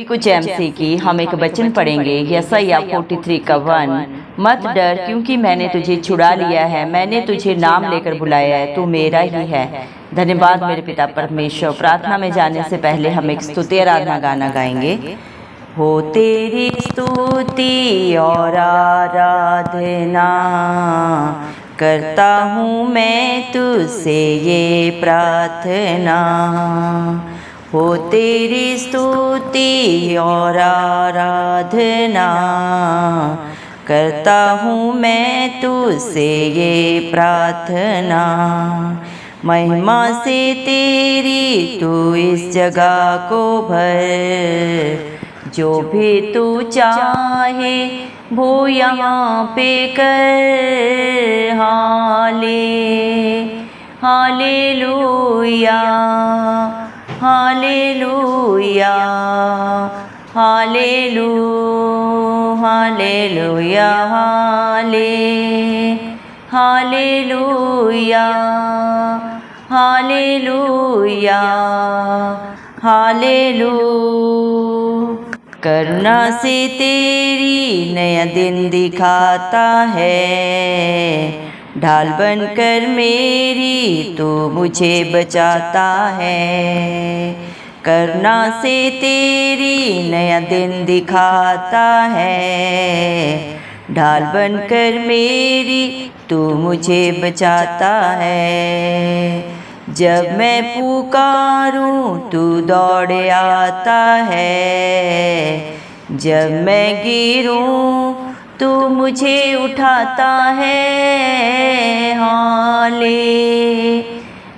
कुछ एमसी की हम एक वचन पढ़ेंगे यशायाह 43 का 1। मत डर क्योंकि मैंने तुझे छुड़ा लिया है, मैंने तुझे नाम लेकर बुलाया है, तू मेरा ही है। धन्यवाद मेरे पिता परमेश्वर। प्रार्थना में जाने से पहले हम एक स्तुति आराधना गाना गाएंगे। हो तेरी स्तुति और आराधना करता हूँ मैं तुझसे ये प्रार्थना। हो तेरी स्तुति और आराधना करता हूँ मैं तुझसे ये प्रार्थना। महिमा से तेरी तू इस जगह को भर, जो भी तू चाहे वो यहाँ पे कर। Hallelujah hallelujah hallelujah hallelujah hallelujah hallelujah. करुणा से तेरी नया दिन दिखाता है, ढाल बनकर मेरी तू मुझे बचाता है। करुणा से तेरी नया दिन दिखाता है, ढाल बनकर मेरी तू मुझे बचाता है। जब मैं पुकारूं तू दौड़ आता है, जब मैं गिरूं तू मुझे उठाता है।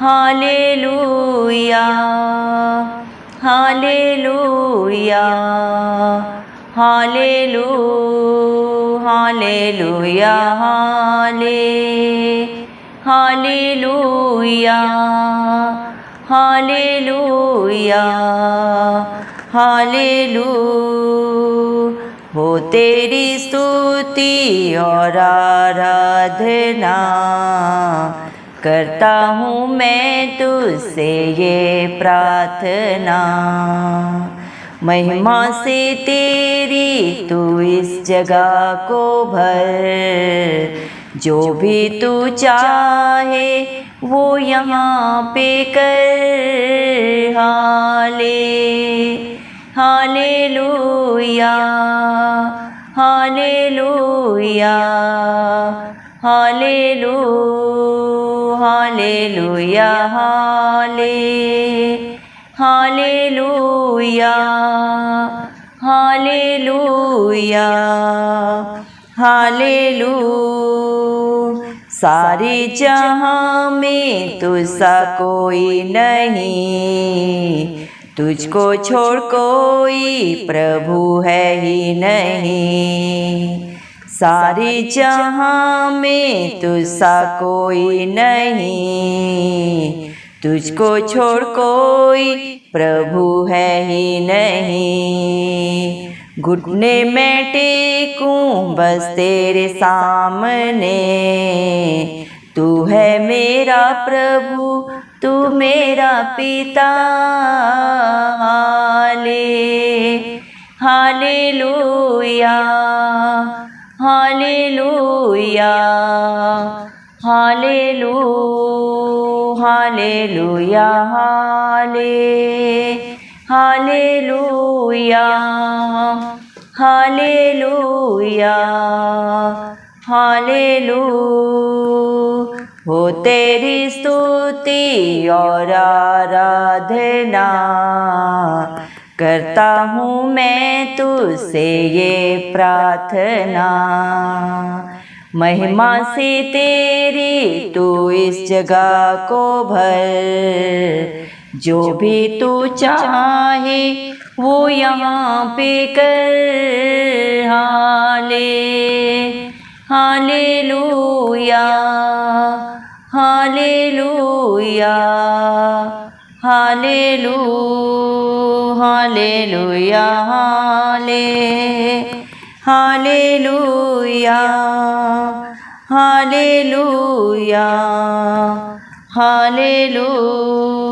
Hallelujah hallelujah hallelujah hallelujah hallelujah hallelujah. हो तेरी स्तुति और आराधना करता हूँ मैं तुझसे ये प्रार्थना। महिमा से तेरी तू इस जगह को भर, जो भी तू चाहे वो यहाँ पे कर। Hallelujah hallelujah hallelujah hallelujah hallelujah hallelujah. सारे जहां में तुझसा कोई नहीं, तुझको छोड़ कोई प्रभु है ही नहीं। सारे जहां में तुझसा कोई नहीं, तुझको छोड़ कोई प्रभु है ही नहीं। घुटने में टेकूं बस तेरे सामने, तू है मेरा प्रभु, तू मेरा पिता। Hallelujah hallelujah hallelujah hallelujah hallelujah hallelujah. हो तेरी स्तुति और आराधना करता हूँ मैं तुझसे ये प्रार्थना। महिमा से तेरी तू इस जगह को भर, जो भी तू चाहे वो यहाँ पे कर। Hallelujah hallelujah hallelujah hallelujah hallelujah hallelujah.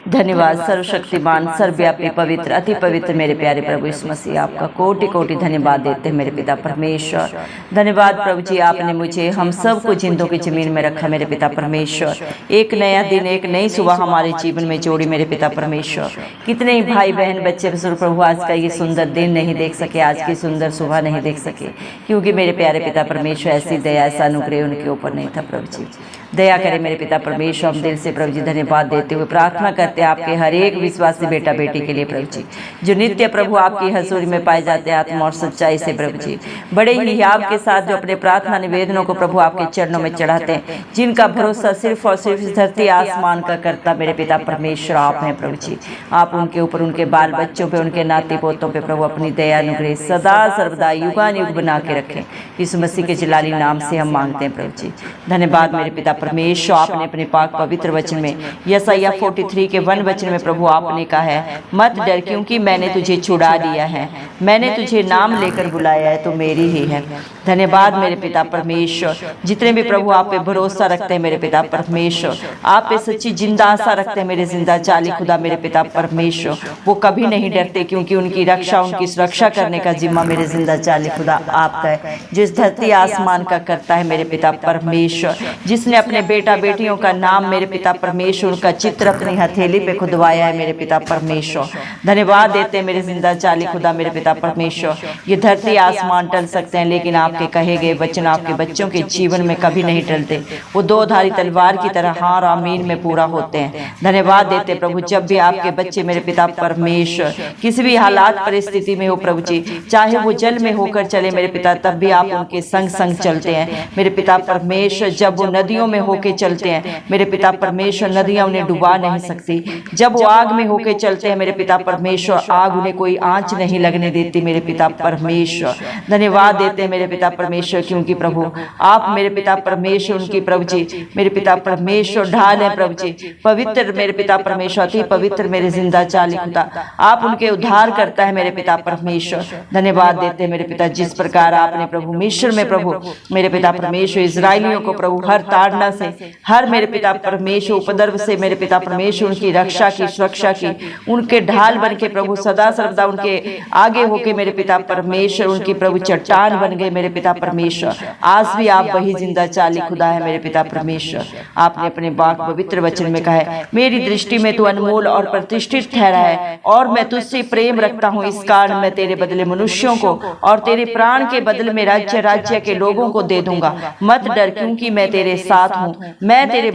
धन्यवाद सर्वशक्तिमान सर्वव्यापी पवित्र अति पवित्र मेरे प्यारे प्रभु यीशु मसीह, आपका कोटि कोटि धन्यवाद देते हैं मेरे पिता परमेश्वर। धन्यवाद प्रभु जी, आपने मुझे हम सबको जिंदों की जमीन में रखा मेरे पिता परमेश्वर। एक नया दिन, एक नई सुबह हमारे जीवन में जोड़ी मेरे पिता परमेश्वर। कितने ही भाई बहन बच्चे प्रभु आज का ये सुंदर दिन नहीं देख सके, आज की सुंदर सुबह नहीं देख सके, क्योंकि मेरे प्यारे पिता परमेश्वर ऐसी दया ऐसा अनुग्रह उनके ऊपर नहीं था। प्रभु जी दया करें मेरे पिता परमेश्वर। हम दिल से प्रभु जी धन्यवाद देते हुए प्रार्थना करते हैं आपके हर एक विश्वासी बेटा बेटी के लिए प्रभु जी, जो नित्य प्रभु आपकी हजूरी में पाए जाते हैं आत्मा और सच्चाई से प्रभु जी, बड़े ही हियाव के साथ जो अपने प्रार्थना निवेदनों को प्रभु आपके चरणों में चढ़ाते हैं, जिनका भरोसा सिर्फ और सिर्फ इस धरती आसमान का करता मेरे पिता परमेश्वर आप हैं प्रभु जी। आप उनके ऊपर, उनके बाल बच्चों पे, उनके नाती पोतों पे प्रभु अपनी दया अनुग्रह सदा सर्वदा युगान युग बना के रखें। यीशु मसीह के जलाली नाम से हम मांगते हैं प्रभु जी। धन्यवाद मेरे पिता परमेश्वर। आपने अपने पाक पवित्र वचन में यशायाह 43 के 1 वचन में प्रभु आपने कहा है, मत डर क्योंकि मैंने तुझे छुड़ा लिया है, मैंने तुझे नाम लेकर बुलाया है, तो मेरी ही है। धन्यवाद मेरे पिता परमेश्वर। जितने भी प्रभु आप पे भरोसा रखते हैं मेरे पिता परमेश्वर, आप पे सच्ची जिंदा आशा रखते हैं मेरे जिंदा चाली खुदा मेरे पिता परमेश्वर, वो कभी नहीं डरते, क्योंकि उनकी रक्षा, उनकी सुरक्षा करने का जिम्मा मेरे जिंदा चाली खुदा आपका है, जिस धरती आसमान का करता है मेरे पिता परमेश्वर, जिसने अपने बेटा बेटियों का नाम मेरे पिता परमेश्वर, उनका चित्र अपनी हथेली पे खुदवाया है मेरे पिता परमेश्वर। धन्यवाद देते हैं मेरे जिंदा चाली खुदा मेरे पिता परमेश्वर। ये धरती आसमान टल सकते हैं, लेकिन आपके कहे गए वचन आपके बच्चों के जीवन में कभी नहीं टलते, वो दो धारी तलवार की तरह हार आमीन में पूरा होते हैं। धन्यवाद देते प्रभु, जब भी आपके बच्चे मेरे पिता परमेश्वर किसी भी हालात परिस्थिति में हो प्रभु जी, चाहे वो जल में होकर चले मेरे पिता, तब भी आप उनके संग संग चलते हैं मेरे पिता परमेश्वर। जब वो नदियों में होके चलते हैं मेरे पिता परमेश्वर, नदियां उन्हें डुबा नहीं सकती। जब वो आग में होके चलते हैं मेरे पिता परमेश्वर, आग उन्हें कोई आंच नहीं लगने देती मेरे पिता परमेश्वर। धन्यवाद देते हैं मेरे पिता परमेश्वर, क्योंकि प्रभु आप मेरे पिता परमेश्वर उनकी प्रभु जी मेरे पिता परमेश्वर ढाल है प्रभु जी, पवित्र मेरे पिता परमेश्वर, अति पवित्र मेरे जिंदा चाली खुदा, आप उनके उद्धार करता है मेरे पिता परमेश्वर। धन्यवाद देते हैं मेरे पिता, जिस प्रकार आपने प्रभु मिस्र में प्रभु मेरे पिता परमेश्वर इजराइलियों को प्रभु हर ताड़ना से, हर मेरे पिता परमेश्वर उपद्रव से मेरे पिता परमेश्वर उनकी रक्षा की, सुरक्षा की, उनके ढाल बन के प्रभु सदा सर्वदा उनके आगे होके मेरे पिता परमेश्वर उनकी प्रभु चट्टान बन गए मेरे पिता परमेश्वर। आज भी आप वही जिंदा चाली खुदा है मेरे पिता परमेश्वर। आपने अपने बाक पवित्र वचन में कहा है, मेरी दृष्टि में तू अनमोल और प्रतिष्ठित ठहरा है, और मैं तुझसे प्रेम रखता हूँ, इस कारण मैं तेरे बदले मनुष्यों को और तेरे प्राण के बदले में राज्य राज्य के लोगों को दे दूंगा। मत डर क्योंकि मैं तेरे साथ हूँ, मैं तेरे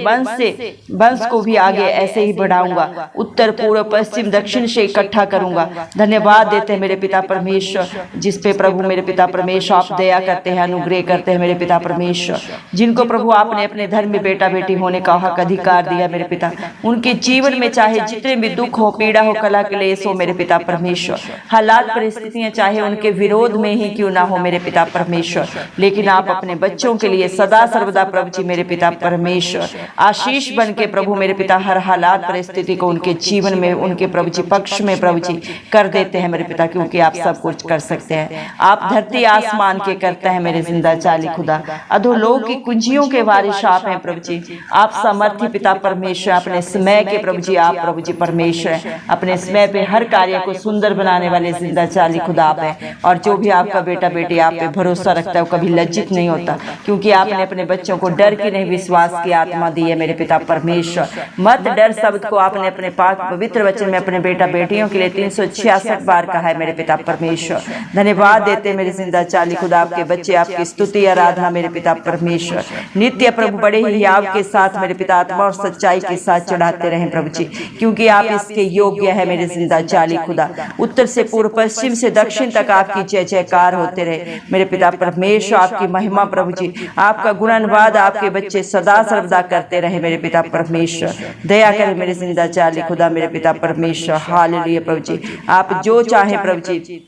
वंश को भी आगे ऐसे ही बढ़ाऊंगा, उत्तर पूर्व पश्चिम दक्षिण से इकट्ठा करूंगा। धन्यवाद देते हैं मेरे पिता परमेश्वर, जिस पे प्रभु मेरे पिता परमेश्वर आप दया करते हैं, अनुग्रह करते हैं मेरे पिता परमेश्वर, जिनको प्रभु आपने अपने धर्म में बेटा बेटी होने का हक अधिकार दिया मेरे पिता, उनके जीवन में चाहे जितने भी दुख हो, पीड़ा हो, कला क्लेश हो मेरे पिता परमेश्वर, हालात परिस्थितियां चाहे उनके विरोध में ही क्यों ना हो मेरे पिता परमेश्वर, लेकिन आप अपने बच्चों के लिए सदा सर्वदा प्रभु जी मेरे पिता परमेश्वर आशीष बन के प्रभु मेरे पिता हर हालात परिस्थिति को उनके जीवन में उनके प्रभु जी पक्ष में प्रभु जी कर देते हैं मेरे पिता, क्योंकि आप सब कुछ कर सकते हैं। आप धरती आसमान के करते हैं मेरे जिंदा चाली खुदा, अधोलोक की कुंजियों के वारिश आप हैं प्रभु जी। आप सामर्थ्य पिता परमेश्वर, अपने समय के प्रभु जी आप प्रभु जी परमेश्वर, अपने समय पे हर कार्य को सुंदर बनाने वाले जिंदा चाली खुदा आप हैं। और जो भी आपका बेटा बेटी आप पे भरोसा रखता है वो कभी लज्जित नहीं होता, क्योंकि आपने अपने बच्चों को डर की नहीं विश्वास की आत्मा दी है मेरे पिता परमेश्वर। मत डर शब्द को आपने अपने पाक पवित्र वचन में अपने बेटा बेटियों के लिए 366 बार कहा है मेरे पिता परमेश्वर। धन्यवाद देते मेरे जिंदा चाली खुदा, आपके बच्चे आपकी स्तुति आराधना मेरे पिता परमेश्वर नित्य प्रभु बड़े ही आपके साथ मेरे पिता आत्मा और सच्चाई के साथ चढ़ाते रहें प्रभु जी, क्योंकि आप इसके योग्य है मेरे जिंदा चाली खुदा। उत्तर से पूर्व पश्चिम से दक्षिण तक आपकी जय जयकार होते रहे मेरे पिता परमेश्वर, आपकी महिमा प्रभु जी, आपका गुणानुवाद आपके बच्चे सदा सर्वदा करते रहे मेरे पिता परमेश्वर। दया करें मेरे जिंदा चाली खुदा मेरे पिता परमेश्वर। हालेलुया प्रभु जी, आप जो चाहे प्रभु जी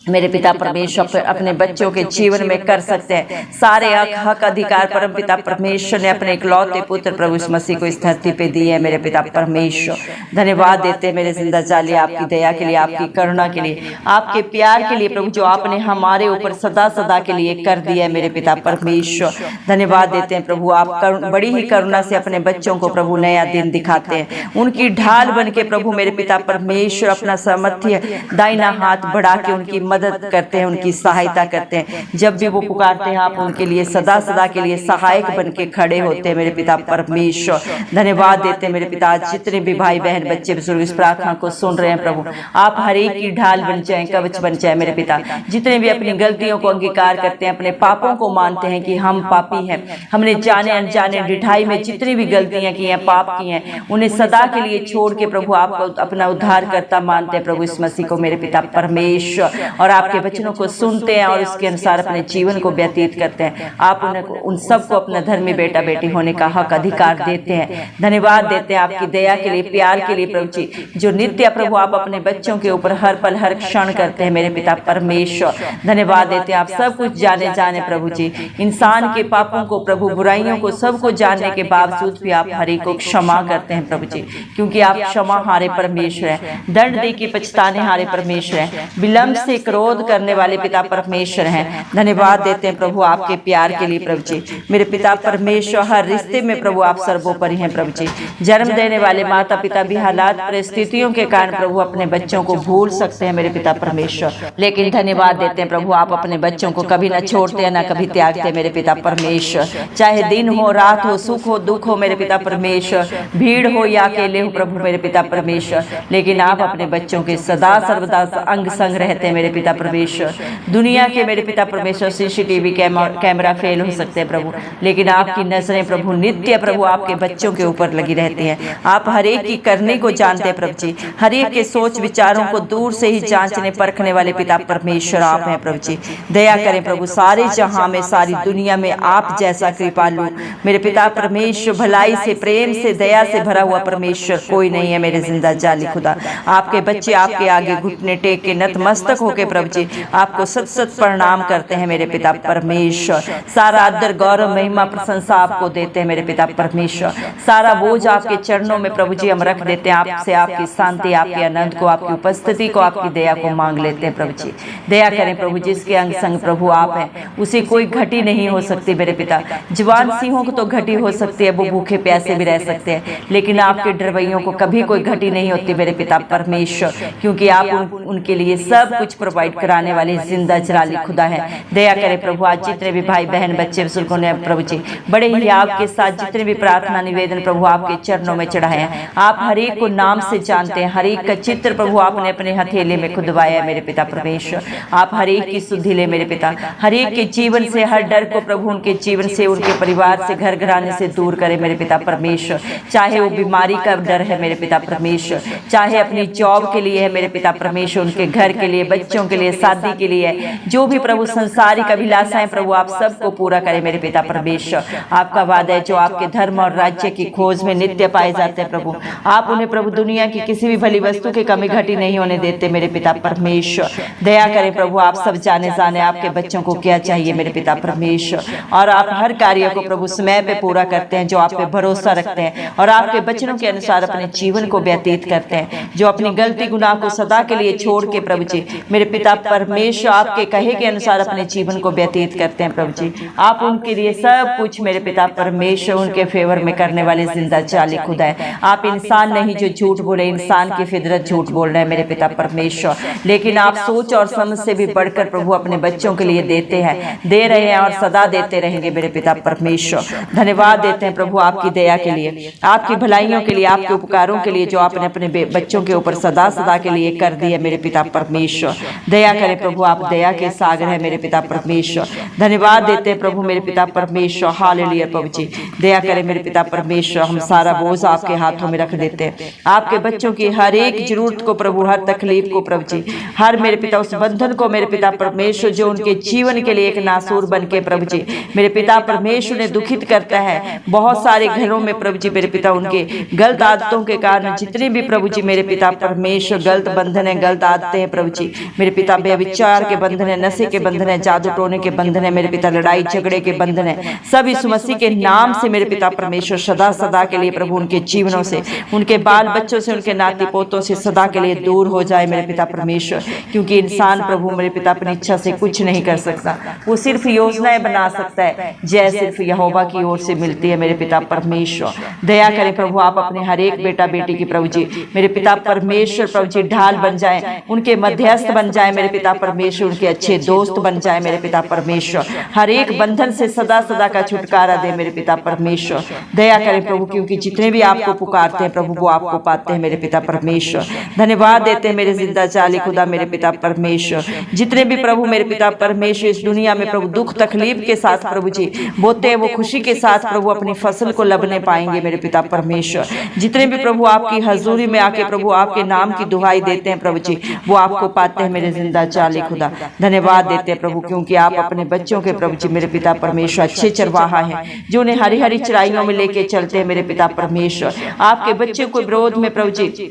मेरे पिता परमेश्वर अपने बच्चों के जीवन में कर सकते हैं। सारे हक अधिकार परम पिता परमेश्वर ने अपने इकलौते पुत्र प्रभु यीशु मसीह को इस धरती पे दिए हैं। मेरे पिता परमेश्वर धन्यवाद देते हैं मेरे जिंदा जालिए आपकी दया के लिए, आपकी करुणा के लिए, आपके प्यार के लिए प्रभु, जो आपने हमारे ऊपर सदा सदा के लिए कर दिया है। मेरे पिता परमेश्वर धन्यवाद देते हैं प्रभु, आप बड़ी ही करुणा से अपने बच्चों को प्रभु नया दिन दिखाते हैं। उनकी ढाल बन के प्रभु मेरे पिता परमेश्वर अपना सामर्थ्य दाहिना हाथ बढ़ा के उनकी मदद करते हैं, उनकी सहायता करते हैं। जब भी वो पुकारते हैं आप उनके लिए सदा सदा के लिए सहायक बन के खड़े होते हैं। मेरे पिता परमेश्वर धन्यवाद देते हैं मेरे पिता, आज जितने भी भाई बहन बच्चे बुजुर्ग इस प्रार्थना को सुन रहे हैं प्रभु, आप हर एक की ढाल बन जाए, कवच बन जाए। मेरे पिता जितने भी अपनी गलतियों को अंगीकार करते हैं, अपने पापों को मानते हैं कि हम पापी हैं, हमने जाने अनजाने डिठाई में जितनी भी गलतियां की हैं, पाप की हैं, उन्हें सदा के लिए छोड़ के प्रभु आपको अपना उद्धार करता मानते हैं प्रभु इस मसीह को मेरे पिता परमेश्वर, और आपके वचनों को सुनते हैं और उसके अनुसार अपने जीवन को व्यतीत करते हैं। आप उन सबको अपना धर्मी बेटा बेटी होने का हक अधिकार देते हैं। धन्यवाद देते हैं आपकी दया के लिए, प्यार के लिए प्रभु जी, जो नित्य प्रभु आप अपने बच्चों के ऊपर हर पल हर क्षण करते हैं। मेरे पिता परमेश्वर धन्यवाद देते हैं, आप सब कुछ जाने प्रभु जी, इंसान के पापों को प्रभु, बुराइयों को, सबको जानने के बावजूद भी आप हर एक को क्षमा करते हैं प्रभु जी, क्योंकि आप क्षमा हारे परमेश्वर है, दंड दे के पछताने हारे परमेश्वर है, विलंब से क्रोध करने वाले पिता परमेश्वर हैं। धन्यवाद देते हैं प्रभु आपके प्यार के लिए प्रभु जी। मेरे पिता परमेश्वर हर रिश्ते में प्रभु आप सर्वोपरि हैं प्रभु जी। जन्म देने वाले माता पिता भी हालात परिस्थितियों के कारण प्रभु अपने बच्चों को भूल सकते हैं मेरे पिता परमेश्वर, लेकिन धन्यवाद देते हैं प्रभु आप अपने बच्चों को कभी न छोड़ते हैं, न कभी त्यागते मेरे पिता परमेश्वर। चाहे दिन हो, रात हो, सुख हो, दुख हो मेरे पिता परमेश्वर, भीड़ हो या अकेले हो प्रभु मेरे पिता परमेश्वर, लेकिन आप अपने बच्चों के सदा सर्वदा अंग संग रहते हैं मेरे पिता परमेश्वर। दुनिया के मेरे पिता परमेश्वर सीसीटीवी कैमरा फेल हो सकते हैं प्रभु, लेकिन आपकी नजरें प्रभु नित्य प्रभु आपके बच्चों के ऊपर लगी रहती हैं। आप हर एक की करने को जानते हैं प्रभु जी, हर एक के सोच विचारों को दूर से ही जांचने परखने वाले पिता परमेश्वर आप हैं प्रभु जी। दया करें प्रभु, सारे जहां में, सारी दुनिया में आप जैसा कृपालु मेरे पिता परमेश्वर, भलाई से, प्रेम से, दया से भरा हुआ परमेश्वर कोई नहीं है मेरे जिंदा जाली खुदा। आपके बच्चे आपके आगे घुटने टेक के नतमस्तक होके प्रभु जी आपको सत सत प्रणाम करते हैं मेरे पिता परमेश्वर। सारा आदर गौरव महिमा प्रशंसा आपको देते हैं मेरे पिता परमेश्वर। सारा बोझ आपके चरणों में प्रभु जी हम रख देते हैं, आपसे आपकी शांति, आपके आनंद को, आपकी उपस्थिति को, आपकी दया को मांग लेते हैं प्रभु जी। दया करें प्रभु, जिसके अंग संग प्रभु आप हैं उसे कोई घटी नहीं हो सकती मेरे पिता। जवान सिंहों को तो घटी हो सकती है, वो भूखे प्यासे भी रह सकते हैं, लेकिन आपके डरवैयों को कभी कोई घटी नहीं होती मेरे पिता परमेश्वर, क्योंकि आप उनके लिए सब कुछ प्रोवाइड कराने वाले जिंदा जलाली खुदा है। दया करें प्रभु, आज जितने भी भाई बहन बच्चे बुजुर्गों ने प्रभु जी बड़े ही आपके साथ जितने भी प्रार्थना निवेदन प्रभु आपके चरणों में चढ़ाए हैं, आप हर एक को नाम से जानते हैं, हर एक का चित्र प्रभु आपने अपने हथेले में खुदवाया है मेरे पिता परमेश्वर। आप हर एक की सुधि ले मेरे पिता, हर एक के जीवन से हर डर को प्रभु उनके जीवन से, उनके परिवार से, घर घराने से दूर करे मेरे पिता परमेश्वर। चाहे वो बीमारी का डर है मेरे पिता परमेश्वर, चाहे अपनी जॉब के लिए है मेरे पिता परमेश्वर, उनके घर के लिए, बच्चों के लिए, शादी के लिए, जो भी प्रभु संसारिक अभिलाषाएं प्रभु आप सबको पूरा करें मेरे पिता परमेश्वर। आपका वादा है जो आपके धर्म और राज्य की खोज में नित्य पाए जाते हैं प्रभु, आप उन्हें प्रभु दुनिया की किसी भी भली वस्तु की कमी घटी नहीं होने देते मेरे पिता परमेश्वर। दया करें प्रभु, आप सब जाने आपके बच्चों को क्या चाहिए मेरे पिता परमेश्वर, और आप हर कार्य को प्रभु समय पे पूरा करते हैं, जो आप पे भरोसा रखते हैं और आपके वचनों के अनुसार अपने जीवन को व्यतीत करते हैं, जो अपनी गलती गुनाह को सदा के लिए छोड़ के प्रभु जी मेरे पिता परमेश्वर आपके कहे के अनुसार अपने जीवन को व्यतीत करते हैं प्रभु जी। आप उनके लिए सब कुछ मेरे पिता परमेश्वर उनके फेवर में करने वाले जिंदा जाली खुदा है। आप इंसान नहीं जो झूठ बोले, इंसान की फितरत झूठ बोल रहे हैं मेरे पिता परमेश्वर, लेकिन आप सोच और समझ से भी बढ़कर प्रभु अपने बच्चों के लिए देते हैं, दे रहे हैं और सदा देते रहेंगे मेरे पिता परमेश्वर। धन्यवाद देते हैं प्रभु आपकी दया के लिए, आपकी भलाइयों के लिए, आपके उपकारों के लिए, जो आपने अपने बच्चों के ऊपर सदा सदा के लिए कर दिए मेरे पिता परमेश्वर। दया करें प्रभु, आप दया के सागर है मेरे पिता परमेश्वर। धन्यवाद देते हैं प्रभु मेरे पिता परमेश्वर, हालेलुया प्रभु जी। दया करें मेरे पिता परमेश्वर, हम सारा बोझ आपके हाथों में रख देते हैं, आपके बच्चों की हर एक जरूरत को प्रभु, हर तकलीफ को प्रभु जी, हर मेरे पिता उस बंधन को मेरे पिता परमेश्वर जो उनके जीवन के लिए एक नासूर बन के प्रभु जी मेरे पिता परमेश्वर ने दुखित करता है। बहुत सारे घरों में प्रभु जी मेरे पिता उनके गलत आदतों के कारण जितने भी प्रभु जी मेरे पिता परमेश्वर गलत बंधन है, गलत आदतें हैं प्रभु जी मेरे पिता व्यभिचार के बंधन है, नशे के बंधन है, जादू टोने के बंधन है मेरे पिता, लड़ाई झगड़े के बंधन है, सब यीशु मसीह के नाम से मेरे पिता परमेश्वर सदा सदा के लिए प्रभु उनके जीवनों से, उनके बाल बच्चों से, उनके नाती पोतों से सदा के लिए दूर हो जाए मेरे पिता परमेश्वर। क्योंकि इंसान प्रभु मेरे पिता अपनी इच्छा से कुछ नहीं कर सकता, वो सिर्फ योजनाएं बना सकता है, जय सिर्फ यहोवा की ओर से मिलती है मेरे पिता परमेश्वर। दया करें प्रभु, आप अपने हर एक बेटा बेटी की प्रभु जी मेरे पिता परमेश्वर प्रभु जी ढाल बन जाए, उनके मध्यस्थ बन जाए मेरे पिता परमेश्वर, उनके अच्छे दोस्त बन जाए मेरे पिता परमेश्वर, हर एक बंधन से सदा सदा का छुटकारा दे मेरे पिता परमेश्वर। दया करें प्रभु, क्योंकि जितने भी आपको पुकारते हैं प्रभु वो आपको पाते हैं मेरे पिता परमेश्वर। धन्यवाद देते हैं मेरे जिंदा चाली खुदा मेरे पिता परमेश्वर। जितने भी प्रभु मेरे पिता परमेश्वर इस दुनिया में प्रभु दुख तकलीफ के साथ प्रभु जी बोते हैं, वो खुशी के साथ प्रभु अपनी फसल को लबने पाएंगे मेरे पिता परमेश्वर। जितने भी प्रभु आपकी हजूरी में आके प्रभु आपके नाम की दुहाई देते हैं प्रभु जी वो आपको पाते हैं मेरे जिंदा चाली खुदा। धन्यवाद देते हैं प्रभु, क्योंकि आप अपने बच्चों के प्रभु जी मेरे पिता परमेश्वर अच्छे चरवाहा हैं जो उन्हें हरी हरी चराइयों में लेके चलते हैं मेरे पिता परमेश्वर। आपके बच्चों को विरोध में प्रभु जी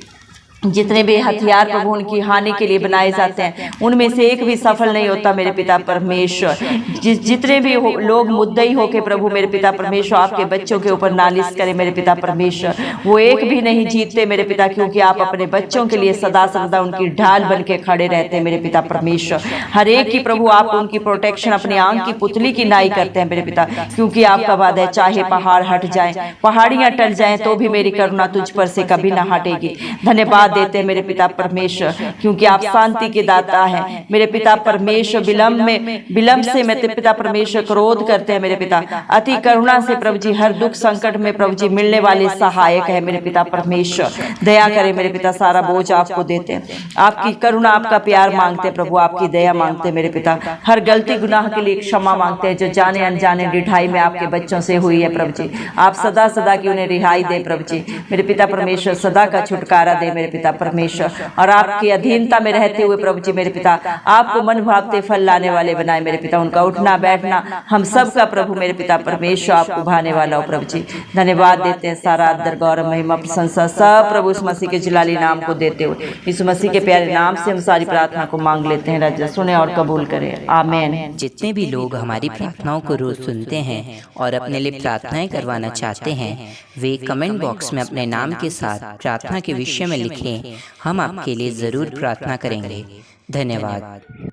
जितने भी हथियार प्रभु उनकी हानि के लिए बनाए जाते हैं उनमें से एक भी सफल नहीं होता मेरे पिता परमेश्वर। जितने भी लोग मुद्दई होके प्रभु मेरे पिता परमेश्वर आपके बच्चों के ऊपर नालिश करें मेरे पिता परमेश्वर, वो एक भी नहीं जीतते मेरे पिता, क्योंकि आप अपने बच्चों के लिए सदा सदा उनकी ढाल बन के खड़े रहते हैं मेरे पिता परमेश्वर। हर एक की प्रभु आप उनकी प्रोटेक्शन अपनी आंख की पुतली की नाई करते हैं मेरे पिता, क्योंकि आपका वादा है चाहे पहाड़ हट जाए, पहाड़ियां टल जाएं तो भी मेरी करुणा तुझ पर से कभी ना हटेगी। धन्यवाद देते हैं मेरे पिता परमेश्वर, क्योंकि आप शांति के दाता हैं मेरे पिता परमेश्वर। विलंब से मेरे पिता परमेश्वर क्रोध करते हैं मेरे पिता, अति करुणा से प्रभु जी हर दुख संकट में प्रभु जी मिलने वाले सहायक है मेरे पिता परमेश्वर। दया करें मेरे पिता, सारा बोझ आपको देते हैं, आपकी करुणा आपका प्यार मांगते हैं प्रभु, आपकी दया मांगते हैं मेरे पिता। हर गलती गुनाह के लिए क्षमा मांगते हैं जो जाने अनजाने रिहाई में आपके बच्चों से हुई है प्रभु जी। आप सदा सदा की उन्हें रिहाई दे प्रभु जी मेरे पिता परमेश्वर, सदा का छुटकारा दे मेरे पिता परमेश्वर। और आपकी अधीनता में रहते हुए प्रभु जी मेरे पिता आपको मन भावते फल लाने वाले बनाए मेरे पिता। उनका उठना बैठना हम सब का प्रभु मेरे पिता परमेश्वर आपको भाने वाला हो प्रभु जी। धन्यवाद देते हैं, सारा आदर गौरव महिमा प्रशंसा सब प्रभु इस मसीह के जलाली नाम को देते हुए इस मसीह के प्यारे नाम से हम सारी प्रार्थना को मांग लेते हैं। राजा सुने और कबूल करें, आमीन। जितने भी लोग हमारी प्रार्थनाओं को रोज सुनते हैं और अपने लिए प्रार्थनाएं करवाना चाहते हैं वे कमेंट बॉक्स में अपने नाम के साथ प्रार्थना के विषय में लिखें, हम आपके लिए जरूर प्रार्थना करेंगे। धन्यवाद।